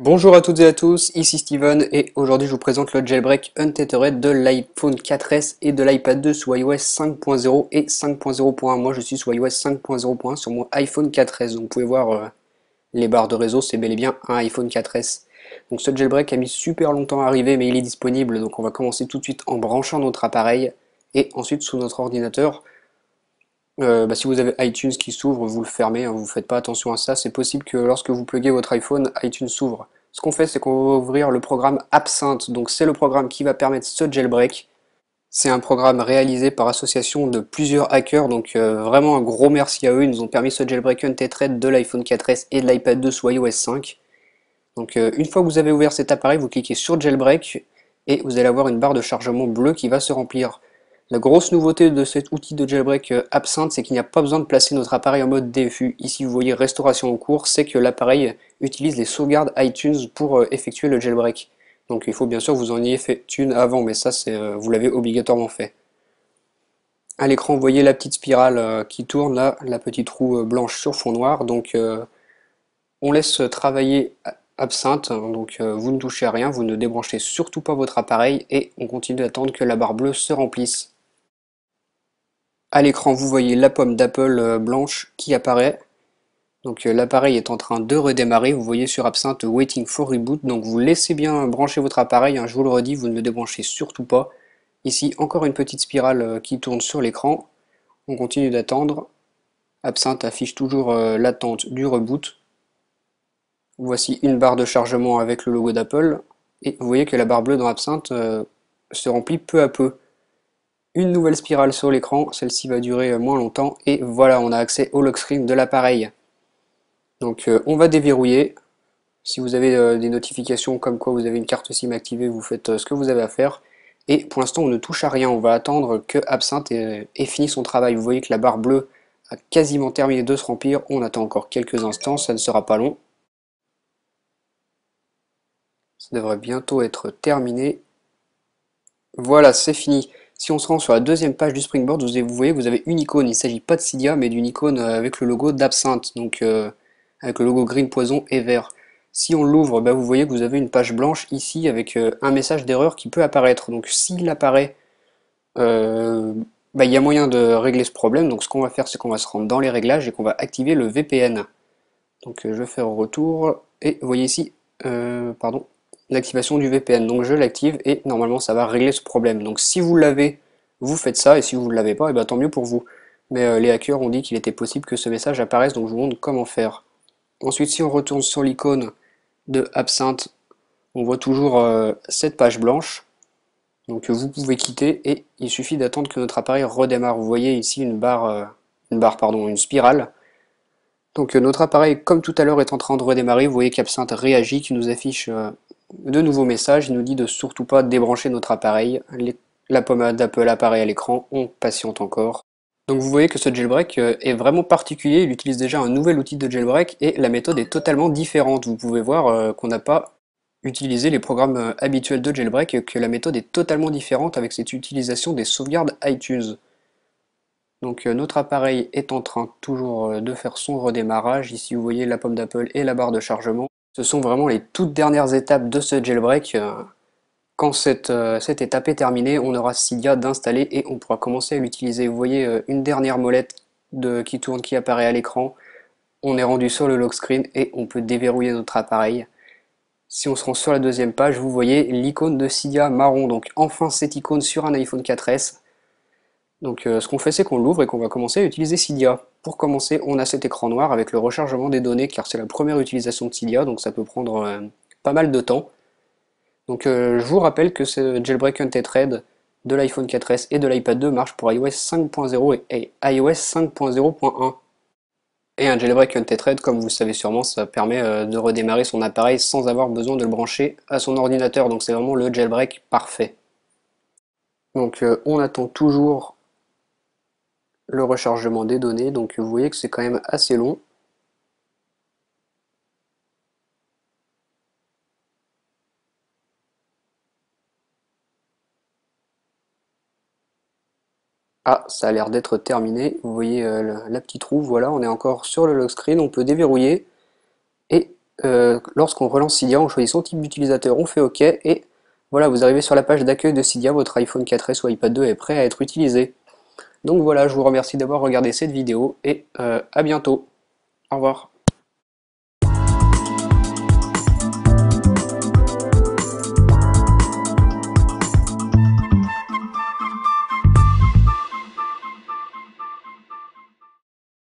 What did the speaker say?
Bonjour à toutes et à tous, ici Steven et aujourd'hui je vous présente le jailbreak Untethered de l'iPhone 4S et de l'iPad 2 sous iOS 5.0 et 5.0.1. Moi je suis sous iOS 5.0.1 sur mon iPhone 4S, donc vous pouvez voir les barres de réseau, c'est bel et bien un iPhone 4S. Donc ce jailbreak a mis super longtemps à arriver mais il est disponible, donc on va commencer tout de suite en branchant notre appareil et ensuite sous notre ordinateur. Si vous avez iTunes qui s'ouvre, vous le fermez, hein, vous ne faites pas attention à ça. C'est possible que lorsque vous pluguez votre iPhone, iTunes s'ouvre. Ce qu'on fait, c'est qu'on va ouvrir le programme Absinthe. Donc c'est le programme qui va permettre ce jailbreak. C'est un programme réalisé par association de plusieurs hackers, donc vraiment un gros merci à eux. Ils nous ont permis ce jailbreak Untethered de l'iPhone 4S et de l'iPad 2 sous iOS 5. Donc une fois que vous avez ouvert cet appareil, vous cliquez sur Jailbreak et vous allez avoir une barre de chargement bleue qui va se remplir. La grosse nouveauté de cet outil de jailbreak Absinthe, c'est qu'il n'y a pas besoin de placer notre appareil en mode DFU. Ici vous voyez restauration en cours, c'est que l'appareil utilise les sauvegardes iTunes pour effectuer le jailbreak. Donc il faut bien sûr que vous en ayez fait une avant, mais ça vous l'avez obligatoirement fait. À l'écran, vous voyez la petite spirale qui tourne là, la petite roue blanche sur fond noir. Donc on laisse travailler Absinthe, donc vous ne touchez à rien, vous ne débranchez surtout pas votre appareil et on continue d'attendre que la barre bleue se remplisse. À l'écran, vous voyez la pomme d'Apple blanche qui apparaît. Donc l'appareil est en train de redémarrer, vous voyez sur Absinthe Waiting for Reboot, donc vous laissez bien brancher votre appareil, hein, je vous le redis, vous ne le débranchez surtout pas. Ici, encore une petite spirale qui tourne sur l'écran, on continue d'attendre. Absinthe affiche toujours l'attente du reboot. Voici une barre de chargement avec le logo d'Apple, et vous voyez que la barre bleue dans Absinthe se remplit peu à peu. Une nouvelle spirale sur l'écran, celle-ci va durer moins longtemps, et voilà, on a accès au lock screen de l'appareil. Donc on va déverrouiller. Si vous avez des notifications comme quoi vous avez une carte SIM activée, vous faites ce que vous avez à faire. Et pour l'instant, on ne touche à rien, on va attendre que Absinthe ait fini son travail. Vous voyez que la barre bleue a quasiment terminé de se remplir, on attend encore quelques instants, ça ne sera pas long. Ça devrait bientôt être terminé. Voilà, c'est fini. Si on se rend sur la deuxième page du Springboard, vous voyez que vous avez une icône. Il ne s'agit pas de Cydia, mais d'une icône avec le logo d'Absinthe, donc avec le logo Green Poison et vert. Si on l'ouvre, vous voyez que vous avez une page blanche ici avec un message d'erreur qui peut apparaître. Donc s'il apparaît, euh, il y a moyen de régler ce problème. Donc ce qu'on va faire, c'est qu'on va se rendre dans les réglages et qu'on va activer le VPN. Donc je vais faire retour et vous voyez ici, pardon, l'activation du VPN. Donc je l'active et normalement ça va régler ce problème. Donc si vous l'avez, vous faites ça et si vous ne l'avez pas, et tant mieux pour vous. Mais les hackers ont dit qu'il était possible que ce message apparaisse, donc je vous montre comment faire. Ensuite, si on retourne sur l'icône de Absinthe, on voit toujours cette page blanche. Donc vous pouvez quitter et il suffit d'attendre que notre appareil redémarre. Vous voyez ici une spirale. Donc notre appareil, comme tout à l'heure, est en train de redémarrer. Vous voyez qu'Absinthe réagit, qui nous affiche de nouveaux messages. Il nous dit de surtout pas débrancher notre appareil. La pommade d'Apple apparaît à l'écran, on patiente encore. Donc vous voyez que ce jailbreak est vraiment particulier. Il utilise déjà un nouvel outil de jailbreak et la méthode est totalement différente. Vous pouvez voir qu'on n'a pas utilisé les programmes habituels de jailbreak et que la méthode est totalement différente avec cette utilisation des sauvegardes iTunes. Donc notre appareil est en train toujours de faire son redémarrage. Ici vous voyez la pomme d'Apple et la barre de chargement. Ce sont vraiment les toutes dernières étapes de ce jailbreak. Quand cette étape est terminée, on aura Cydia d'installer et on pourra commencer à l'utiliser. Vous voyez une dernière molette qui tourne qui apparaît à l'écran. On est rendu sur le lock screen et on peut déverrouiller notre appareil. Si on se rend sur la deuxième page, vous voyez l'icône de Cydia marron. Donc enfin cette icône sur un iPhone 4S. Donc ce qu'on fait, c'est qu'on l'ouvre et qu'on va commencer à utiliser Cydia. Pour commencer, on a cet écran noir avec le rechargement des données car c'est la première utilisation de Cydia, donc ça peut prendre pas mal de temps. Donc je vous rappelle que ce jailbreak Untethered de l'iPhone 4S et de l'iPad 2 marche pour iOS 5.0 et iOS 5.0.1. Et un jailbreak Untethered, comme vous le savez sûrement, ça permet de redémarrer son appareil sans avoir besoin de le brancher à son ordinateur, donc c'est vraiment le jailbreak parfait. Donc on attend toujours le rechargement des données, donc vous voyez que c'est quand même assez long. Ah, ça a l'air d'être terminé, vous voyez la petite roue, voilà, on est encore sur le lock screen, on peut déverrouiller, et lorsqu'on relance Cydia, on choisit son type d'utilisateur, on fait OK, et voilà, vous arrivez sur la page d'accueil de Cydia, votre iPhone 4S ou iPad 2 est prêt à être utilisé. Donc voilà, je vous remercie d'avoir regardé cette vidéo, et à bientôt. Au revoir.